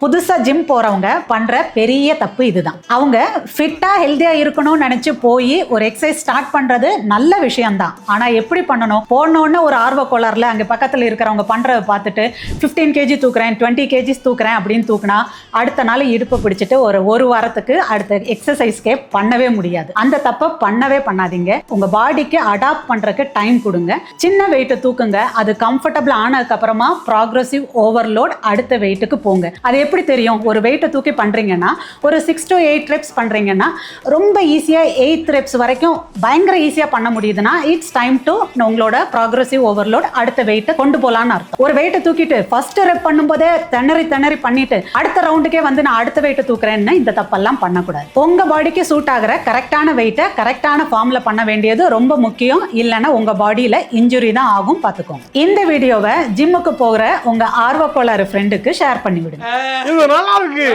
புதுசா ஜிம் போறவங்க பண்ற பெரிய தப்பு இதுதான். அவங்க ஃபிட்டா ஹெல்தியா இருக்கணும்னு நினைச்சு போய் ஒரு எக்ஸசைஸ் ஸ்டார்ட் பண்றது நல்ல விஷயம்தான். ஆனா எப்படி பண்ணணும்? போனோன்னு ஒரு ஆர்வ கோளாறுல அங்க பக்கத்துல இருக்கிறவங்க பண்றத பார்த்துட்டு 15 kg தூக்குறேன் 20 kg தூக்குறேன் அப்படின்னு தூக்குனா அடுத்த நாள் இடுப்பை பிடிச்சிட்டு ஒரு வாரத்துக்கு அடுத்த எக்ஸசைஸ்க்கே பண்ணவே முடியாது. அந்த தப்பை பண்ணவே பண்ணாதீங்க. உங்க பாடிக்கு அடாப்ட் பண்றதுக்கு டைம் கொடுங்க. சின்ன வெயிட்டை தூக்குங்க. அது கம்ஃபர்டபுள் ஆனதுக்கு அப்புறமா ப்ராக்ரஸிவ் ஓவர்லோட் அடுத்த வெயிட்டுக்கு போங்க. அது எப்படி தெரியும்? ஒரு வெயிட்டை தூக்கி பண்றீங்கன்னா ஒரு 6 to 8 reps பண்றீங்கன்னா ரொம்ப ஈஸியா 8th reps வரைக்கும் பயங்கர ஈஸியா பண்ண முடியுதுன்னா இட்ஸ் டைம் டு உங்களோட ப்ராக்ரஸிவ் ஓவர்லோட் அடுத்த வெயிட்டை கொண்டு போலான்னு அர்த்தம். ஒரு வெயிட்டை தூக்கிட்டு ஃபர்ஸ்ட் ரெப் பண்ணும்போதே திணறி பண்ணிட்டு அடுத்த ரவுண்டுக்கே வந்து நான் அடுத்த வெயிட்டை தூக்குறேன்னு இந்த தப்பெல்லாம் பண்ணக்கூடாது. உங்க பாடிக்கு சூட் ஆகிற கரெக்டான வெயிட்டை கரெக்டான ஃபார்ம்ல பண்ண வேண்டியது ரொம்ப முக்கியம். இல்லைன்னா உங்க பாடியில இன்ஜுரி தான் ஆகும், பார்த்துக்கோங்க. இந்த வீடியோவை ஜிம்முக்கு போகிற உங்க ஆர்வக்கோளாறு ஃப்ரெண்டுக்கு ஷேர் பண்ணி விடுங்க. இது நல்லா இருக்கு.